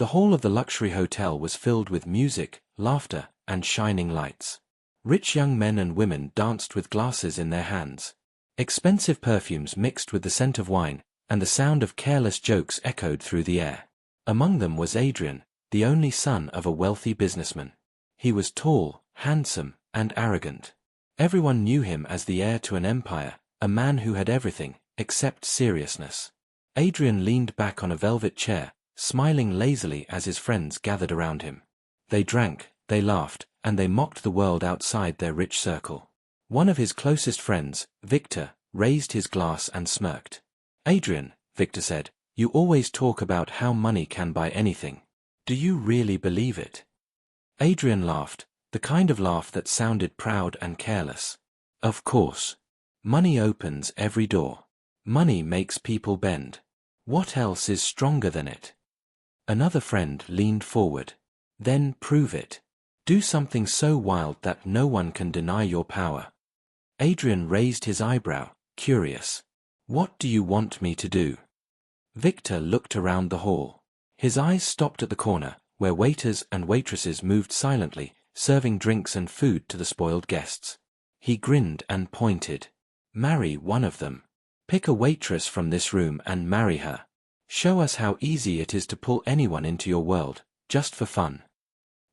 The hall of the luxury hotel was filled with music, laughter, and shining lights. Rich young men and women danced with glasses in their hands. Expensive perfumes mixed with the scent of wine, and the sound of careless jokes echoed through the air. Among them was Adrian, the only son of a wealthy businessman. He was tall, handsome, and arrogant. Everyone knew him as the heir to an empire, a man who had everything, except seriousness. Adrian leaned back on a velvet chair, smiling lazily as his friends gathered around him. They drank, they laughed, and they mocked the world outside their rich circle. One of his closest friends, Victor, raised his glass and smirked. "Adrian," Victor said, "you always talk about how money can buy anything. Do you really believe it?" Adrian laughed, the kind of laugh that sounded proud and careless. "Of course. Money opens every door. Money makes people bend. What else is stronger than it?" Another friend leaned forward. "Then prove it. Do something so wild that no one can deny your power." Adrian raised his eyebrow, curious. "What do you want me to do?" Victor looked around the hall. His eyes stopped at the corner, where waiters and waitresses moved silently, serving drinks and food to the spoiled guests. He grinned and pointed. "Marry one of them. Pick a waitress from this room and marry her. Show us how easy it is to pull anyone into your world, just for fun."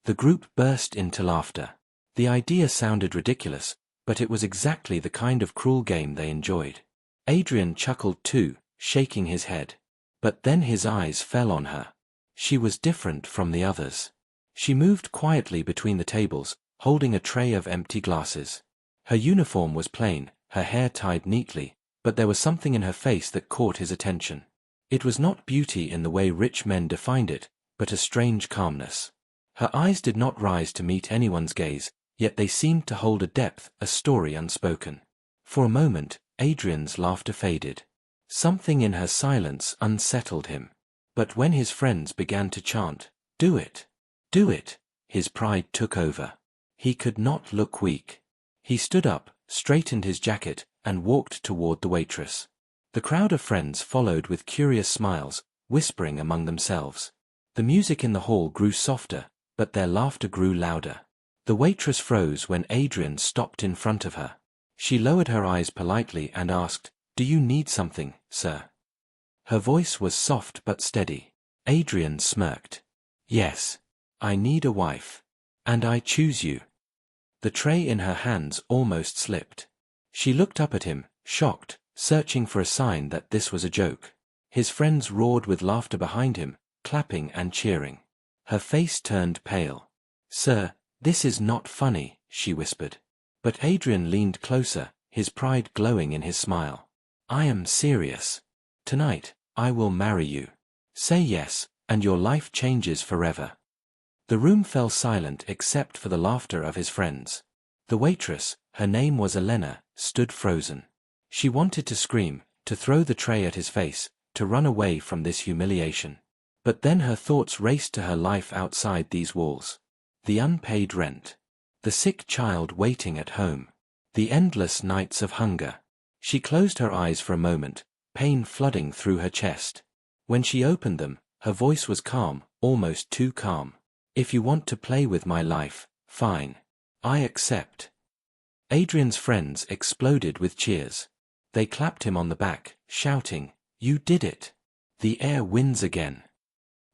The group burst into laughter. The idea sounded ridiculous, but it was exactly the kind of cruel game they enjoyed. Adrian chuckled too, shaking his head. But then his eyes fell on her. She was different from the others. She moved quietly between the tables, holding a tray of empty glasses. Her uniform was plain, her hair tied neatly, but there was something in her face that caught his attention. It was not beauty in the way rich men defined it, but a strange calmness. Her eyes did not rise to meet anyone's gaze, yet they seemed to hold a depth, a story unspoken. For a moment, Adrian's laughter faded. Something in her silence unsettled him. But when his friends began to chant, "Do it! Do it!" his pride took over. He could not look weak. He stood up, straightened his jacket, and walked toward the waitress. The crowd of friends followed with curious smiles, whispering among themselves. The music in the hall grew softer, but their laughter grew louder. The waitress froze when Adrian stopped in front of her. She lowered her eyes politely and asked, "Do you need something, sir?" Her voice was soft but steady. Adrian smirked. "Yes. I need a wife. And I choose you." The tray in her hands almost slipped. She looked up at him, shocked, searching for a sign that this was a joke. His friends roared with laughter behind him, clapping and cheering. Her face turned pale. "Sir, this is not funny," she whispered. But Adrian leaned closer, his pride glowing in his smile. "I am serious. Tonight, I will marry you. Say yes, and your life changes forever." The room fell silent except for the laughter of his friends. The waitress, her name was Elena, stood frozen. She wanted to scream, to throw the tray at his face, to run away from this humiliation. But then her thoughts raced to her life outside these walls. The unpaid rent. The sick child waiting at home. The endless nights of hunger. She closed her eyes for a moment, pain flooding through her chest. When she opened them, her voice was calm, almost too calm. "If you want to play with my life, fine. I accept." Adrian's friends exploded with cheers. They clapped him on the back, shouting, "You did it! The heir wins again."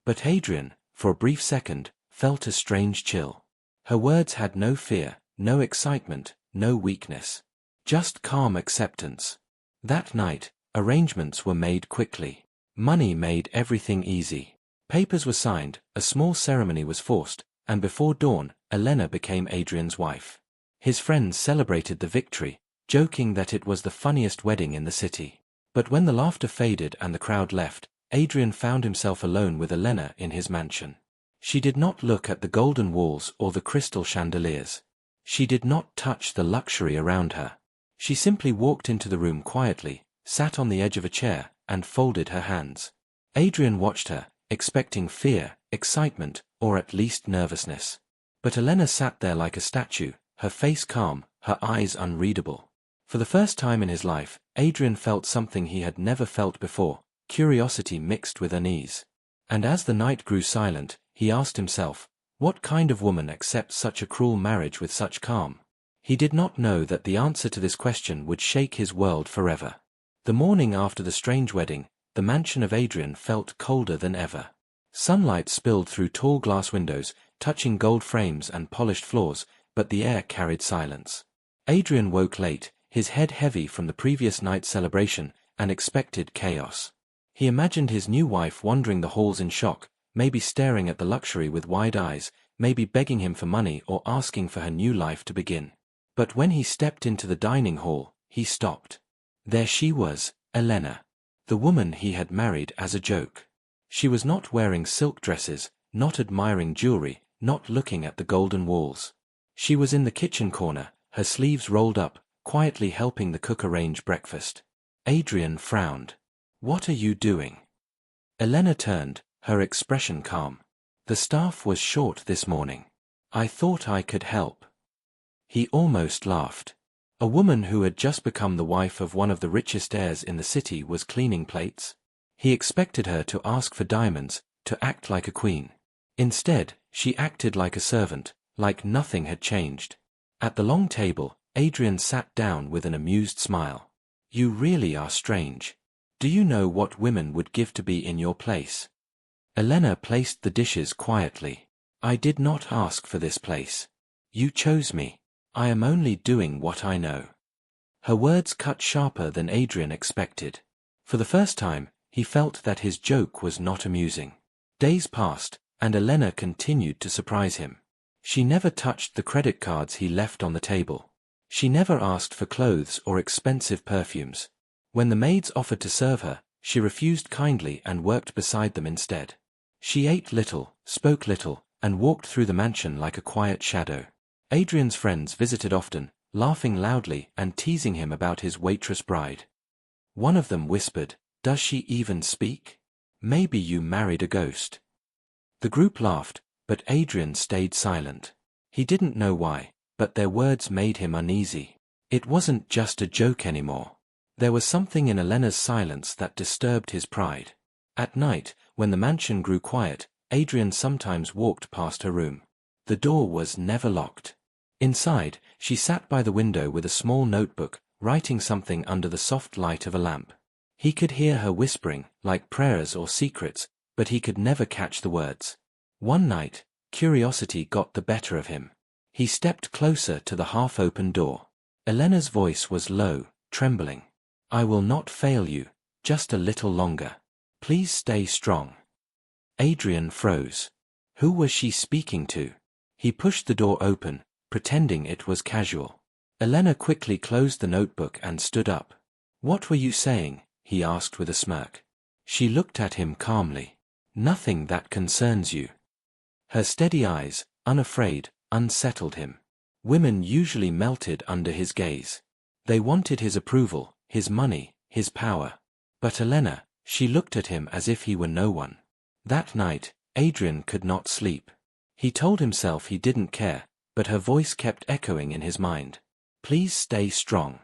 But Adrian, for a brief second, felt a strange chill. Her words had no fear, no excitement, no weakness. Just calm acceptance. That night, arrangements were made quickly. Money made everything easy. Papers were signed, a small ceremony was forced, and before dawn, Elena became Adrian's wife. His friends celebrated the victory, joking that it was the funniest wedding in the city. But when the laughter faded and the crowd left, Adrian found himself alone with Elena in his mansion. She did not look at the golden walls or the crystal chandeliers. She did not touch the luxury around her. She simply walked into the room quietly, sat on the edge of a chair, and folded her hands. Adrian watched her, expecting fear, excitement, or at least nervousness. But Elena sat there like a statue, her face calm, her eyes unreadable. For the first time in his life, Adrian felt something he had never felt before, curiosity mixed with unease. And as the night grew silent, he asked himself, what kind of woman accepts such a cruel marriage with such calm? He did not know that the answer to this question would shake his world forever. The morning after the strange wedding, the mansion of Adrian felt colder than ever. Sunlight spilled through tall glass windows, touching gold frames and polished floors, but the air carried silence. Adrian woke late, his head heavy from the previous night's celebration, and expected chaos. He imagined his new wife wandering the halls in shock, maybe staring at the luxury with wide eyes, maybe begging him for money or asking for her new life to begin. But when he stepped into the dining hall, he stopped. There she was, Elena. The woman he had married as a joke. She was not wearing silk dresses, not admiring jewelry, not looking at the golden walls. She was in the kitchen corner, her sleeves rolled up, quietly helping the cook arrange breakfast. Adrian frowned. What are you doing? Elena turned, her expression calm. The staff was short this morning. I thought I could help. He almost laughed. A woman who had just become the wife of one of the richest heirs in the city was cleaning plates. He expected her to ask for diamonds, to act like a queen. Instead, she acted like a servant, like nothing had changed. At the long table, Adrian sat down with an amused smile. You really are strange. Do you know what women would give to be in your place? Elena placed the dishes quietly. I did not ask for this place. You chose me. I am only doing what I know. Her words cut sharper than Adrian expected. For the first time, he felt that his joke was not amusing. Days passed, and Elena continued to surprise him. She never touched the credit cards he left on the table. She never asked for clothes or expensive perfumes. When the maids offered to serve her, she refused kindly and worked beside them instead. She ate little, spoke little, and walked through the mansion like a quiet shadow. Adrian's friends visited often, laughing loudly and teasing him about his waitress bride. One of them whispered, "Does she even speak? Maybe you married a ghost." The group laughed, but Adrian stayed silent. He didn't know why, but their words made him uneasy. It wasn't just a joke anymore. There was something in Elena's silence that disturbed his pride. At night, when the mansion grew quiet, Adrian sometimes walked past her room. The door was never locked. Inside, she sat by the window with a small notebook, writing something under the soft light of a lamp. He could hear her whispering, like prayers or secrets, but he could never catch the words. One night, curiosity got the better of him. He stepped closer to the half-open door. Elena's voice was low, trembling. I will not fail you, just a little longer. Please stay strong. Adrian froze. Who was she speaking to? He pushed the door open, pretending it was casual. Elena quickly closed the notebook and stood up. What were you saying? He asked with a smirk. She looked at him calmly. Nothing that concerns you. Her steady eyes, unafraid, unsettled him. Women usually melted under his gaze. They wanted his approval, his money, his power. But Elena, she looked at him as if he were no one. That night, Adrian could not sleep. He told himself he didn't care, but her voice kept echoing in his mind. Please stay strong.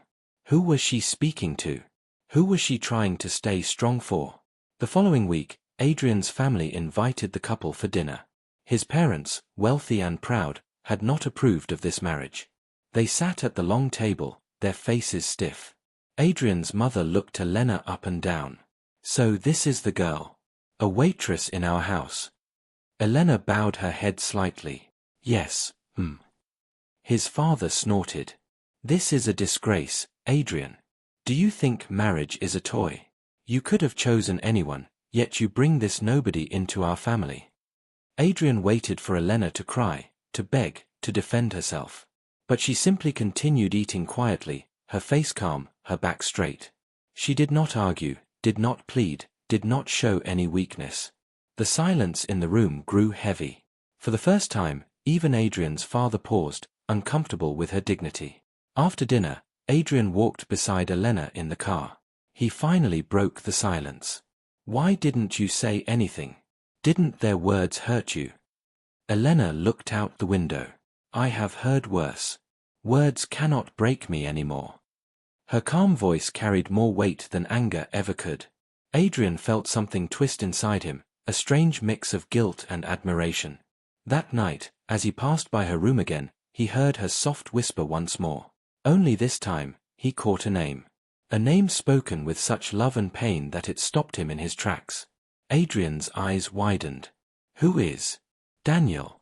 Who was she speaking to? Who was she trying to stay strong for? The following week, Adrian's family invited the couple for dinner. His parents, wealthy and proud, had not approved of this marriage. They sat at the long table, their faces stiff. Adrian's mother looked Elena up and down. So this is the girl. A waitress in our house. Elena bowed her head slightly. Yes, His father snorted. This is a disgrace, Adrian. Do you think marriage is a toy? You could have chosen anyone, yet you bring this nobody into our family. Adrian waited for Elena to cry, to beg, to defend herself. But she simply continued eating quietly, her face calm, her back straight. She did not argue, did not plead, did not show any weakness. The silence in the room grew heavy. For the first time, even Adrian's father paused, uncomfortable with her dignity. After dinner, Adrian walked beside Elena in the car. He finally broke the silence. Why didn't you say anything? Didn't their words hurt you? Elena looked out the window. I have heard worse. Words cannot break me anymore. Her calm voice carried more weight than anger ever could. Adrian felt something twist inside him, a strange mix of guilt and admiration. That night, as he passed by her room again, he heard her soft whisper once more. Only this time, he caught a name. A name spoken with such love and pain that it stopped him in his tracks. Adrian's eyes widened. Who is Daniel?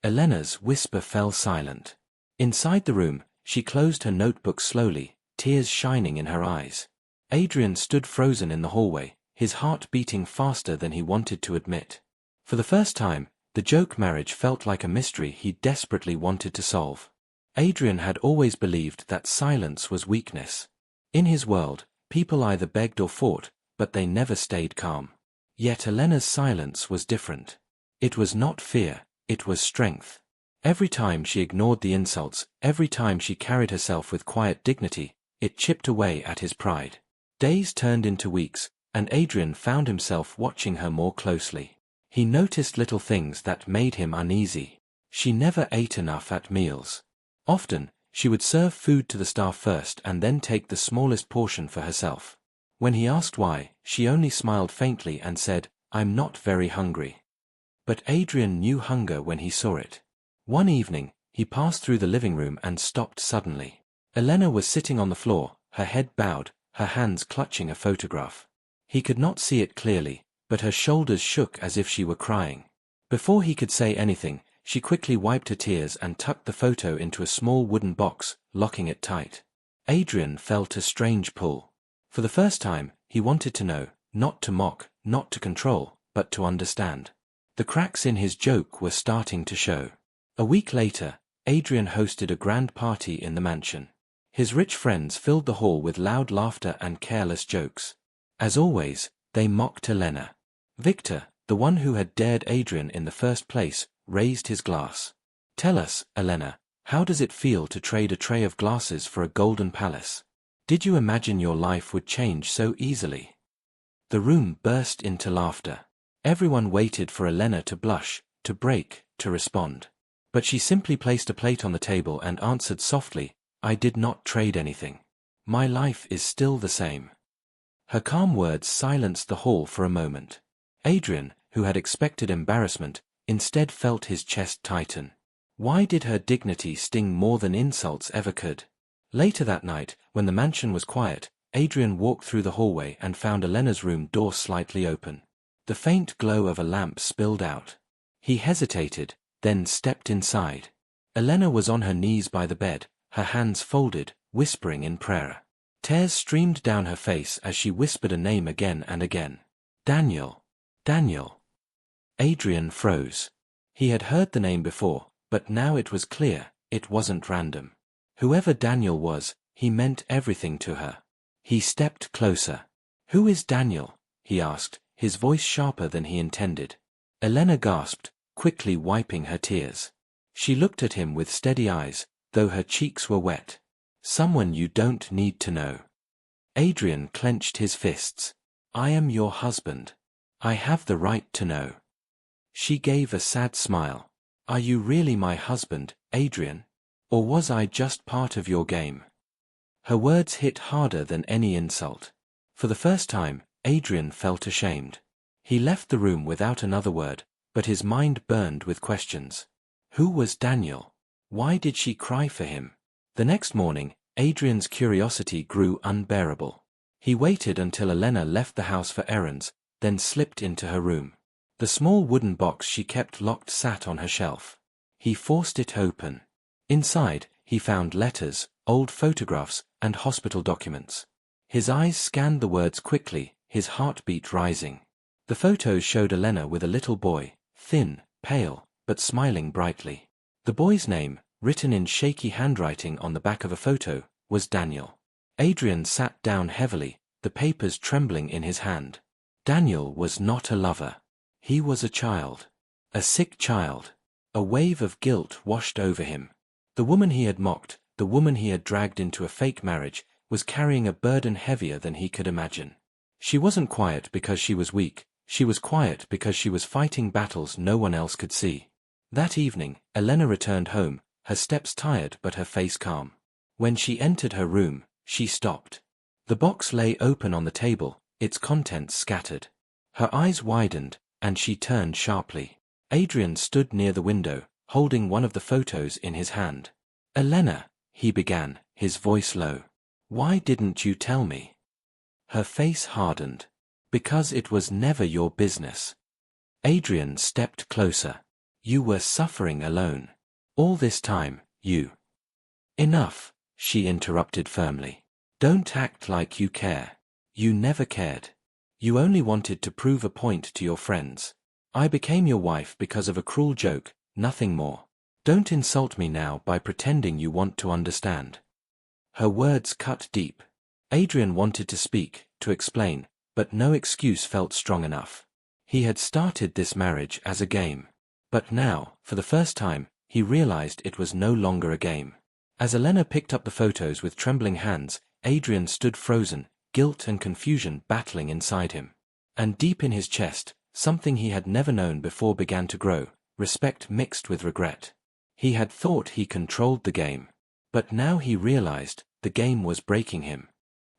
Elena's whisper fell silent. Inside the room, she closed her notebook slowly, tears shining in her eyes. Adrian stood frozen in the hallway, his heart beating faster than he wanted to admit. For the first time, the joke marriage felt like a mystery he desperately wanted to solve. Adrian had always believed that silence was weakness. In his world, people either begged or fought, but they never stayed calm. Yet Elena's silence was different. It was not fear, it was strength. Every time she ignored the insults, every time she carried herself with quiet dignity, it chipped away at his pride. Days turned into weeks, and Adrian found himself watching her more closely. He noticed little things that made him uneasy. She never ate enough at meals. Often, she would serve food to the staff first and then take the smallest portion for herself. When he asked why, she only smiled faintly and said, "I'm not very hungry." But Adrian knew hunger when he saw it. One evening, he passed through the living room and stopped suddenly. Elena was sitting on the floor, her head bowed, her hands clutching a photograph. He could not see it clearly, but her shoulders shook as if she were crying. Before he could say anything, she quickly wiped her tears and tucked the photo into a small wooden box, locking it tight. Adrian felt a strange pull. For the first time, he wanted to know, not to mock, not to control, but to understand. The cracks in his joke were starting to show. A week later, Adrian hosted a grand party in the mansion. His rich friends filled the hall with loud laughter and careless jokes. As always, they mocked Elena. Victor, the one who had dared Adrian in the first place, raised his glass. "Tell us, Elena, how does it feel to trade a tray of glasses for a golden palace? Did you imagine your life would change so easily?" The room burst into laughter. Everyone waited for Elena to blush, to break, to respond. But she simply placed a plate on the table and answered softly, "I did not trade anything. My life is still the same." Her calm words silenced the hall for a moment. Adrian, who had expected embarrassment, instead felt his chest tighten. Why did her dignity sting more than insults ever could? Later that night, when the mansion was quiet, Adrian walked through the hallway and found Elena's room door slightly open. The faint glow of a lamp spilled out. He hesitated, then stepped inside. Elena was on her knees by the bed, her hands folded, whispering in prayer. Tears streamed down her face as she whispered a name again and again. "Daniel. Daniel." Adrian froze. He had heard the name before, but now it was clear, it wasn't random. Whoever Daniel was, he meant everything to her. He stepped closer. "Who is Daniel?" he asked, his voice sharper than he intended. Elena gasped, quickly wiping her tears. She looked at him with steady eyes, though her cheeks were wet. "Someone you don't need to know." Adrian clenched his fists. "I am your husband. I have the right to know." She gave a sad smile. "Are you really my husband, Adrian? Or was I just part of your game?" Her words hit harder than any insult. For the first time, Adrian felt ashamed. He left the room without another word, but his mind burned with questions. Who was Daniel? Why did she cry for him? The next morning, Adrian's curiosity grew unbearable. He waited until Elena left the house for errands, then slipped into her room. The small wooden box she kept locked sat on her shelf. He forced it open. Inside, he found letters, old photographs, and hospital documents. His eyes scanned the words quickly, his heartbeat rising. The photos showed Elena with a little boy, thin, pale, but smiling brightly. The boy's name, written in shaky handwriting on the back of a photo, was Daniel. Adrian sat down heavily, the papers trembling in his hand. Daniel was not a lover. He was a child. A sick child. A wave of guilt washed over him. The woman he had mocked, the woman he had dragged into a fake marriage, was carrying a burden heavier than he could imagine. She wasn't quiet because she was weak, she was quiet because she was fighting battles no one else could see. That evening, Elena returned home, her steps tired but her face calm. When she entered her room, she stopped. The box lay open on the table, its contents scattered. Her eyes widened, and she turned sharply. Adrian stood near the window, holding one of the photos in his hand. "Elena," he began, his voice low. "Why didn't you tell me?" Her face hardened. "Because it was never your business." Adrian stepped closer. "You were suffering alone. All this time, you—" "Enough," she interrupted firmly. "Don't act like you care. You never cared. You only wanted to prove a point to your friends. I became your wife because of a cruel joke, nothing more. Don't insult me now by pretending you want to understand." Her words cut deep. Adrian wanted to speak, to explain, but no excuse felt strong enough. He had started this marriage as a game. But now, for the first time, he realized it was no longer a game. As Elena picked up the photos with trembling hands, Adrian stood frozen, guilt and confusion battling inside him. And deep in his chest, something he had never known before began to grow, respect mixed with regret. He had thought he controlled the game. But now he realized the game was breaking him.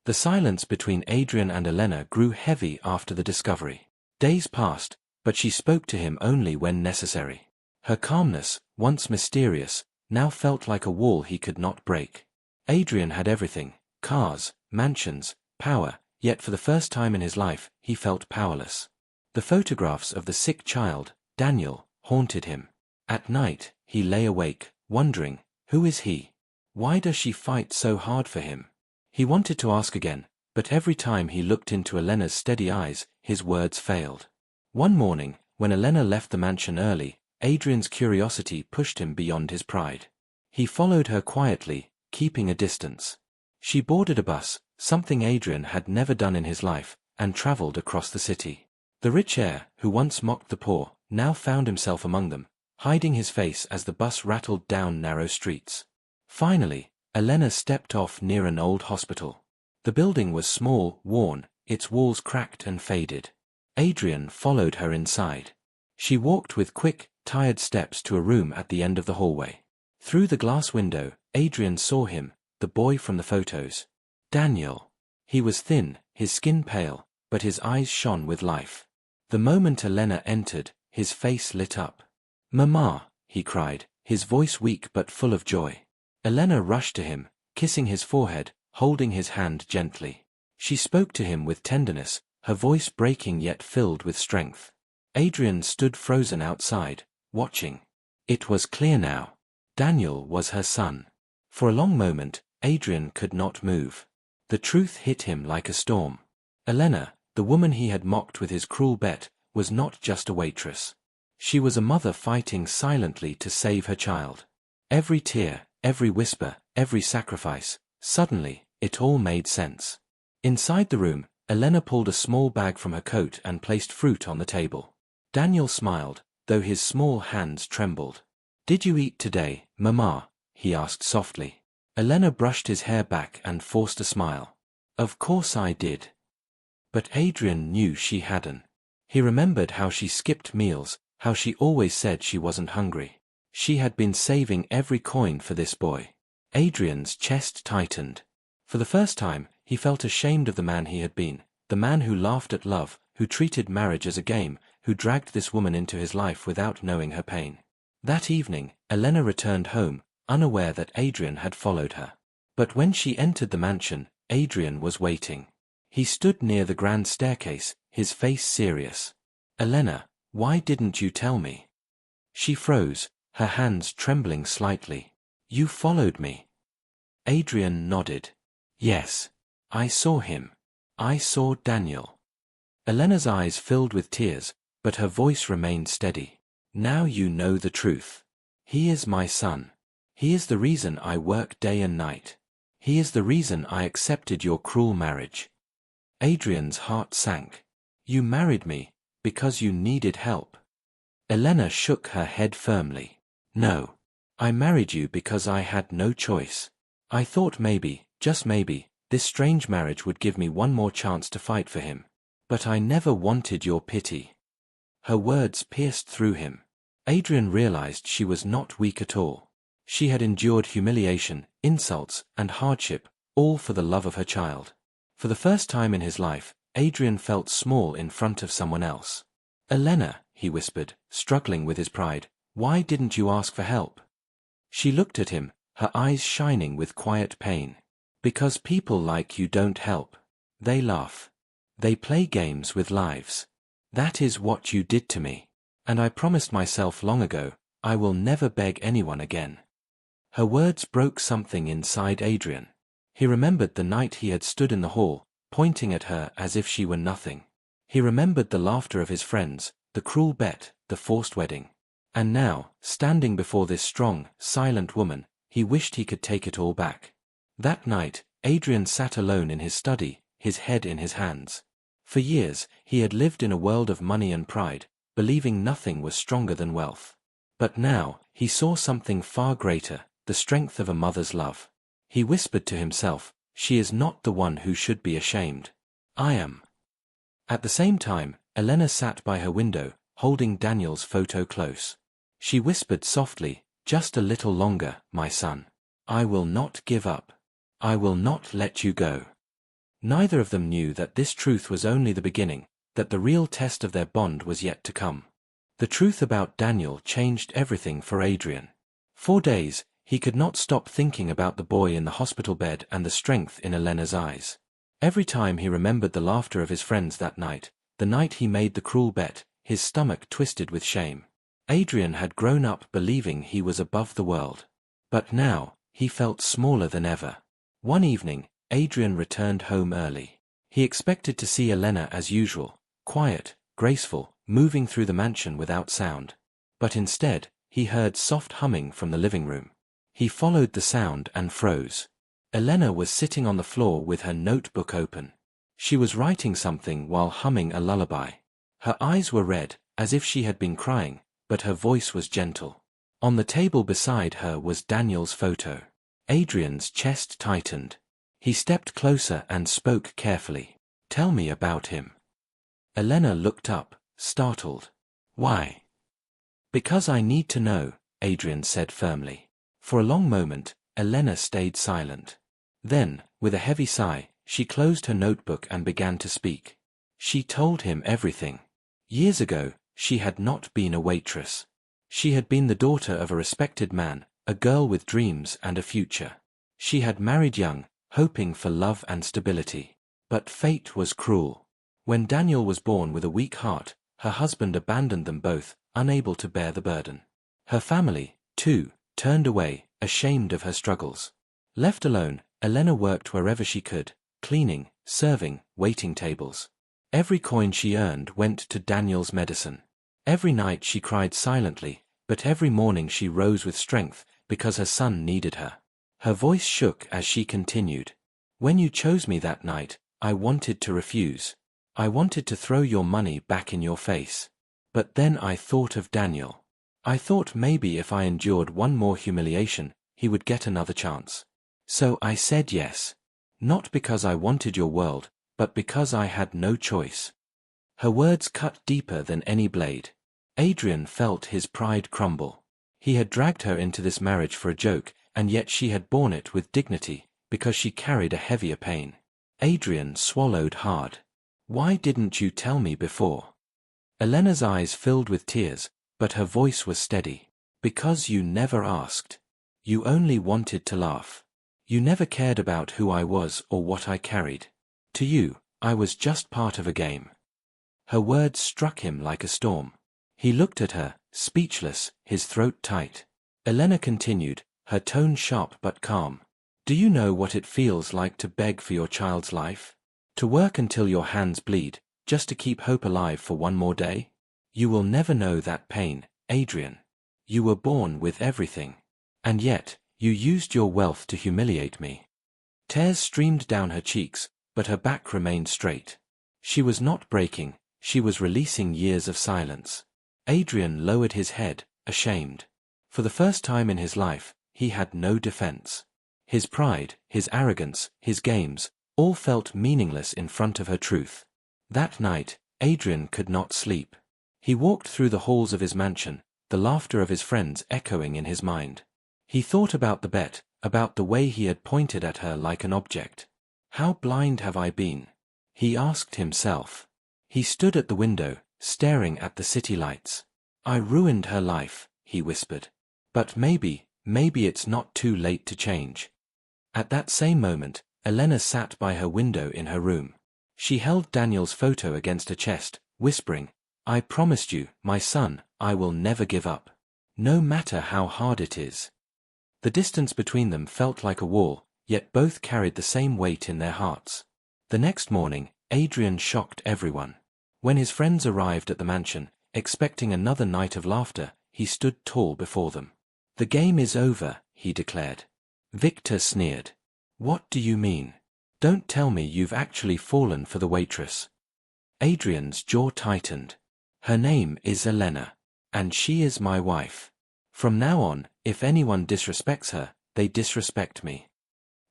The silence between Adrian and Elena grew heavy after the discovery. Days passed, but she spoke to him only when necessary. Her calmness, once mysterious, now felt like a wall he could not break. Adrian had everything: cars, mansions, power, yet for the first time in his life, he felt powerless. The photographs of the sick child, Daniel, haunted him. At night, he lay awake, wondering, who is he? Why does she fight so hard for him? He wanted to ask again, but every time he looked into Elena's steady eyes, his words failed. One morning, when Elena left the mansion early, Adrian's curiosity pushed him beyond his pride. He followed her quietly, keeping a distance. She boarded a bus, something Adrian had never done in his life, and traveled across the city. The rich heir, who once mocked the poor, now found himself among them, hiding his face as the bus rattled down narrow streets. Finally, Elena stepped off near an old hospital. The building was small, worn, its walls cracked and faded. Adrian followed her inside. She walked with quick, tired steps to a room at the end of the hallway. Through the glass window, Adrian saw him, the boy from the photos. Daniel. He was thin, his skin pale, but his eyes shone with life. The moment Elena entered, his face lit up. "Mama," he cried, his voice weak but full of joy. Elena rushed to him, kissing his forehead, holding his hand gently. She spoke to him with tenderness, her voice breaking yet filled with strength. Adrian stood frozen outside, watching. It was clear now. Daniel was her son. For a long moment, Adrian could not move. The truth hit him like a storm. Elena, the woman he had mocked with his cruel bet, was not just a waitress. She was a mother fighting silently to save her child. Every tear, every whisper, every sacrifice, suddenly, it all made sense. Inside the room, Elena pulled a small bag from her coat and placed fruit on the table. Daniel smiled, though his small hands trembled. "Did you eat today, Mama?" he asked softly. Elena brushed his hair back and forced a smile. "Of course I did." But Adrian knew she hadn't. He remembered how she skipped meals, how she always said she wasn't hungry. She had been saving every coin for this boy. Adrian's chest tightened. For the first time, he felt ashamed of the man he had been, the man who laughed at love, who treated marriage as a game, who dragged this woman into his life without knowing her pain. That evening, Elena returned home, unaware that Adrian had followed her. But when she entered the mansion, Adrian was waiting. He stood near the grand staircase, his face serious. "Elena, why didn't you tell me?" She froze, her hands trembling slightly. "You followed me." Adrian nodded. "Yes. I saw him. I saw Daniel." Elena's eyes filled with tears, but her voice remained steady. "Now you know the truth. He is my son. He is the reason I work day and night. He is the reason I accepted your cruel marriage." Adrian's heart sank. "You married me because you needed help." Elena shook her head firmly. "No. I married you because I had no choice. I thought maybe, just maybe, this strange marriage would give me one more chance to fight for him. But I never wanted your pity." Her words pierced through him. Adrian realized she was not weak at all. She had endured humiliation, insults, and hardship, all for the love of her child. For the first time in his life, Adrian felt small in front of someone else. "Elena," he whispered, struggling with his pride, "why didn't you ask for help?" She looked at him, her eyes shining with quiet pain. "Because people like you don't help. They laugh. They play games with lives. That is what you did to me. And I promised myself long ago, I will never beg anyone again." Her words broke something inside Adrian. He remembered the night he had stood in the hall, pointing at her as if she were nothing. He remembered the laughter of his friends, the cruel bet, the forced wedding. And now, standing before this strong, silent woman, he wished he could take it all back. That night, Adrian sat alone in his study, his head in his hands. For years, he had lived in a world of money and pride, believing nothing was stronger than wealth. But now, he saw something far greater, the strength of a mother's love. He whispered to himself, "She is not the one who should be ashamed. I am." At the same time, Elena sat by her window, holding Daniel's photo close. She whispered softly, "Just a little longer, my son. I will not give up. I will not let you go." Neither of them knew that this truth was only the beginning, that the real test of their bond was yet to come. The truth about Daniel changed everything for Adrian. For days, he could not stop thinking about the boy in the hospital bed and the strength in Elena's eyes. Every time he remembered the laughter of his friends that night, the night he made the cruel bet, his stomach twisted with shame. Adrian had grown up believing he was above the world. But now, he felt smaller than ever. One evening, Adrian returned home early. He expected to see Elena as usual, quiet, graceful, moving through the mansion without sound. But instead, he heard soft humming from the living room. He followed the sound and froze. Elena was sitting on the floor with her notebook open. She was writing something while humming a lullaby. Her eyes were red, as if she had been crying, but her voice was gentle. On the table beside her was Daniel's photo. Adrian's chest tightened. He stepped closer and spoke carefully. "Tell me about him." Elena looked up, startled. "Why?" "Because I need to know," Adrian said firmly. For a long moment, Elena stayed silent. Then, with a heavy sigh, she closed her notebook and began to speak. She told him everything. Years ago, she had not been a waitress. She had been the daughter of a respected man, a girl with dreams and a future. She had married young, hoping for love and stability. But fate was cruel. When Daniel was born with a weak heart, her husband abandoned them both, unable to bear the burden. Her family, too, turned away, ashamed of her struggles. Left alone, Elena worked wherever she could, cleaning, serving, waiting tables. Every coin she earned went to Daniel's medicine. Every night she cried silently, but every morning she rose with strength, because her son needed her. Her voice shook as she continued. "When you chose me that night, I wanted to refuse. I wanted to throw your money back in your face. But then I thought of Daniel. I thought maybe if I endured one more humiliation, he would get another chance. So I said yes. Not because I wanted your world, but because I had no choice." Her words cut deeper than any blade. Adrian felt his pride crumble. He had dragged her into this marriage for a joke, and yet she had borne it with dignity, because she carried a heavier pain. Adrian swallowed hard. "Why didn't you tell me before?" Elena's eyes filled with tears, but her voice was steady. "Because you never asked. You only wanted to laugh. You never cared about who I was or what I carried. To you, I was just part of a game." Her words struck him like a storm. He looked at her, speechless, his throat tight. Elena continued, her tone sharp but calm. "Do you know what it feels like to beg for your child's life? To work until your hands bleed, just to keep hope alive for one more day? You will never know that pain, Adrian. You were born with everything. And yet, you used your wealth to humiliate me." Tears streamed down her cheeks, but her back remained straight. She was not breaking, she was releasing years of silence. Adrian lowered his head, ashamed. For the first time in his life, he had no defense. His pride, his arrogance, his games, all felt meaningless in front of her truth. That night, Adrian could not sleep. He walked through the halls of his mansion, the laughter of his friends echoing in his mind. He thought about the bet, about the way he had pointed at her like an object. How blind have I been? He asked himself. He stood at the window, staring at the city lights. I ruined her life, he whispered. But maybe it's not too late to change. At that same moment, Elena sat by her window in her room. She held Daniel's photo against her chest, whispering, I promised you, my son, I will never give up. No matter how hard it is. The distance between them felt like a wall, yet both carried the same weight in their hearts. The next morning, Adrian shocked everyone. When his friends arrived at the mansion, expecting another night of laughter, he stood tall before them. The game is over, he declared. Victor sneered. What do you mean? Don't tell me you've actually fallen for the waitress. Adrian's jaw tightened. Her name is Elena. And she is my wife. From now on, if anyone disrespects her, they disrespect me.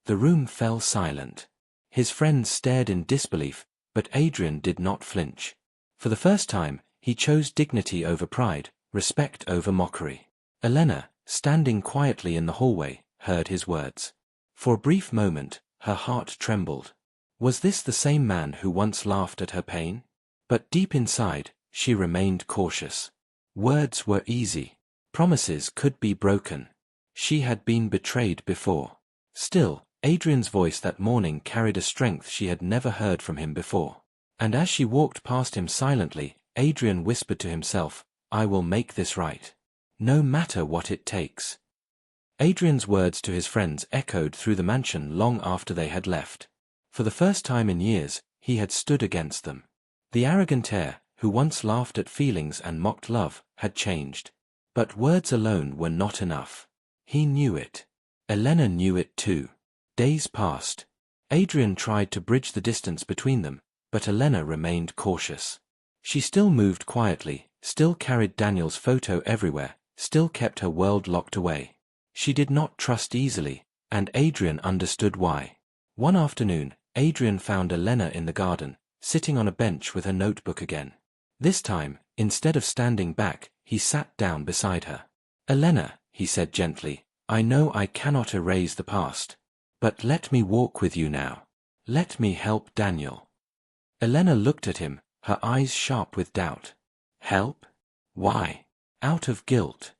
The room fell silent. His friends stared in disbelief, but Adrian did not flinch. For the first time, he chose dignity over pride, respect over mockery. Elena, standing quietly in the hallway, heard his words. For a brief moment, her heart trembled. Was this the same man who once laughed at her pain? But deep inside, she remained cautious. Words were easy. Promises could be broken. She had been betrayed before. Still, Adrian's voice that morning carried a strength she had never heard from him before. And as she walked past him silently, Adrian whispered to himself, I will make this right. No matter what it takes. Adrian's words to his friends echoed through the mansion long after they had left. For the first time in years, he had stood against them. The arrogant heir, who once laughed at feelings and mocked love, had changed. But words alone were not enough. He knew it. Elena knew it too. Days passed. Adrian tried to bridge the distance between them, but Elena remained cautious. She still moved quietly, still carried Daniel's photo everywhere, still kept her world locked away. She did not trust easily, and Adrian understood why. One afternoon, Adrian found Elena in the garden, sitting on a bench with her notebook again. This time, instead of standing back, he sat down beside her. Elena, he said gently, I know I cannot erase the past. But let me walk with you now. Let me help Daniel. Elena looked at him, her eyes sharp with doubt. Help? Why? Out of guilt.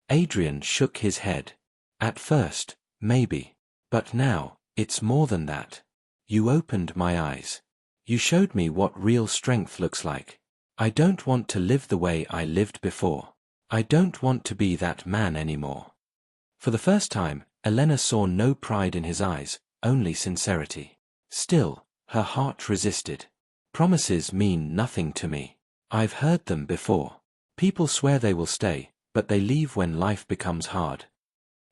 Adrian shook his head. At first, maybe. But now, it's more than that. You opened my eyes. You showed me what real strength looks like. I don't want to live the way I lived before. I don't want to be that man anymore. For the first time, Elena saw no pride in his eyes, only sincerity. Still, her heart resisted. Promises mean nothing to me. I've heard them before. People swear they will stay, but they leave when life becomes hard.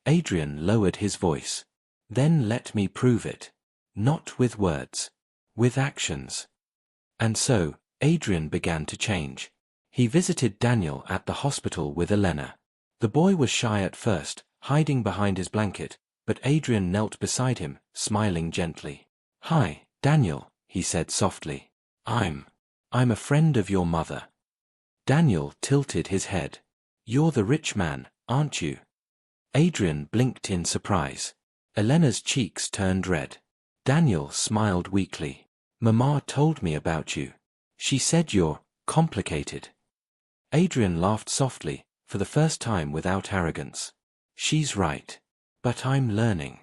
Adrian lowered his voice. Then let me prove it. Not with words. With actions. And so, Adrian began to change. He visited Daniel at the hospital with Elena. The boy was shy at first, hiding behind his blanket, but Adrian knelt beside him, smiling gently. Hi, Daniel, he said softly. I'm a friend of your mother. Daniel tilted his head. You're the rich man, aren't you? Adrian blinked in surprise. Elena's cheeks turned red. Daniel smiled weakly. Mama told me about you. She said you're complicated. Adrian laughed softly, for the first time without arrogance. She's right. But I'm learning.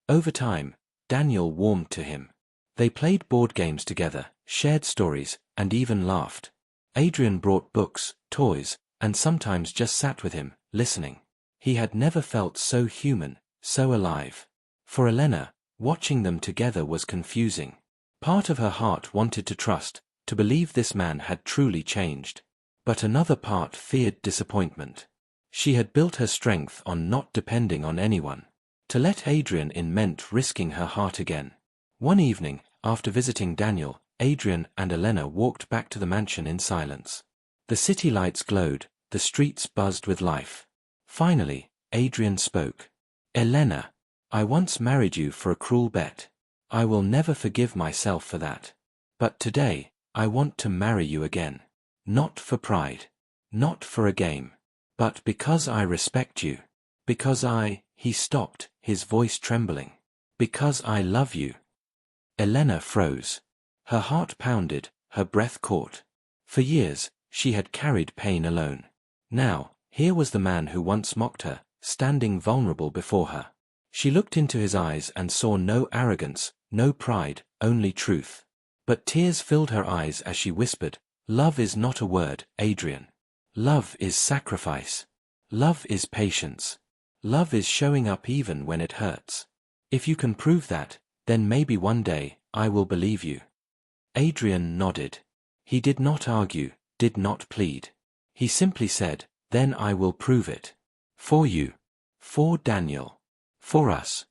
Over time, Daniel warmed to him. They played board games together, shared stories, and even laughed. Adrian brought books, toys, and sometimes just sat with him, listening. He had never felt so human, so alive. For Elena, watching them together was confusing. Part of her heart wanted to trust, to believe this man had truly changed. But another part feared disappointment. She had built her strength on not depending on anyone. To let Adrian in meant risking her heart again. One evening, after visiting Daniel, Adrian and Elena walked back to the mansion in silence. The city lights glowed, the streets buzzed with life. Finally, Adrian spoke. Elena, I once married you for a cruel bet. I will never forgive myself for that. But today, I want to marry you again. Not for pride. Not for a game. But because I respect you. Because he stopped, his voice trembling. Because I love you. Elena froze. Her heart pounded, her breath caught. For years, she had carried pain alone. Now, here was the man who once mocked her, standing vulnerable before her. She looked into his eyes and saw no arrogance, no pride, only truth. But tears filled her eyes as she whispered, "Love is not a word, Adrian. Love is sacrifice. Love is patience. Love is showing up even when it hurts. If you can prove that, then maybe one day, I will believe you." Adrian nodded. He did not argue, did not plead. He simply said, "Then I will prove it. For you. For Daniel. For us."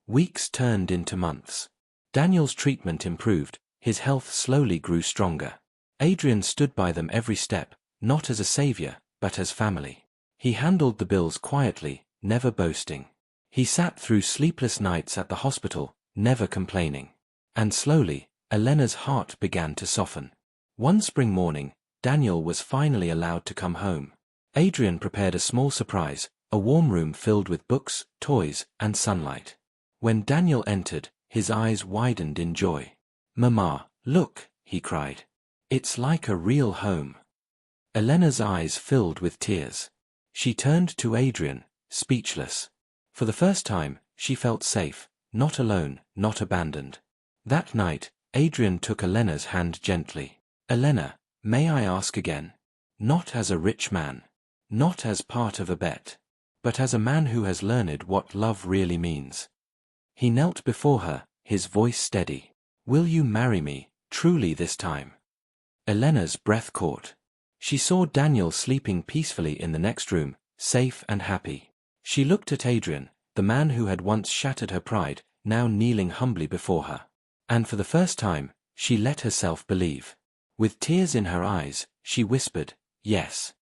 Weeks turned into months. Daniel's treatment improved, his health slowly grew stronger. Adrian stood by them every step, not as a savior, but as family. He handled the bills quietly, never boasting. He sat through sleepless nights at the hospital, never complaining. And slowly, Elena's heart began to soften. One spring morning, Daniel was finally allowed to come home. Adrian prepared a small surprise, a warm room filled with books, toys, and sunlight. When Daniel entered, his eyes widened in joy. "Mama, look," he cried. "It's like a real home." Elena's eyes filled with tears. She turned to Adrian, speechless. For the first time, she felt safe, not alone, not abandoned. That night, Adrian took Elena's hand gently. "Elena, may I ask again? Not as a rich man. Not as part of a bet. But as a man who has learned what love really means." He knelt before her, his voice steady. "Will you marry me, truly this time?" Elena's breath caught. She saw Daniel sleeping peacefully in the next room, safe and happy. She looked at Adrian, the man who had once shattered her pride, now kneeling humbly before her. And for the first time, she let herself believe. With tears in her eyes, she whispered, "Yes."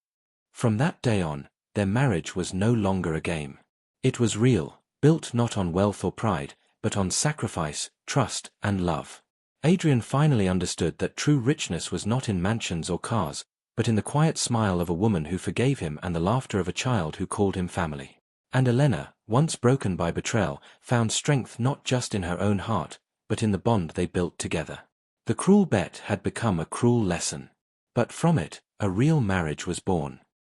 From that day on, their marriage was no longer a game. It was real, built not on wealth or pride, but on sacrifice, trust, and love. Adrian finally understood that true richness was not in mansions or cars, but in the quiet smile of a woman who forgave him and the laughter of a child who called him family. And Elena, once broken by betrayal, found strength not just in her own heart, but in the bond they built together. The cruel bet had become a cruel lesson. But from it, a real marriage was born.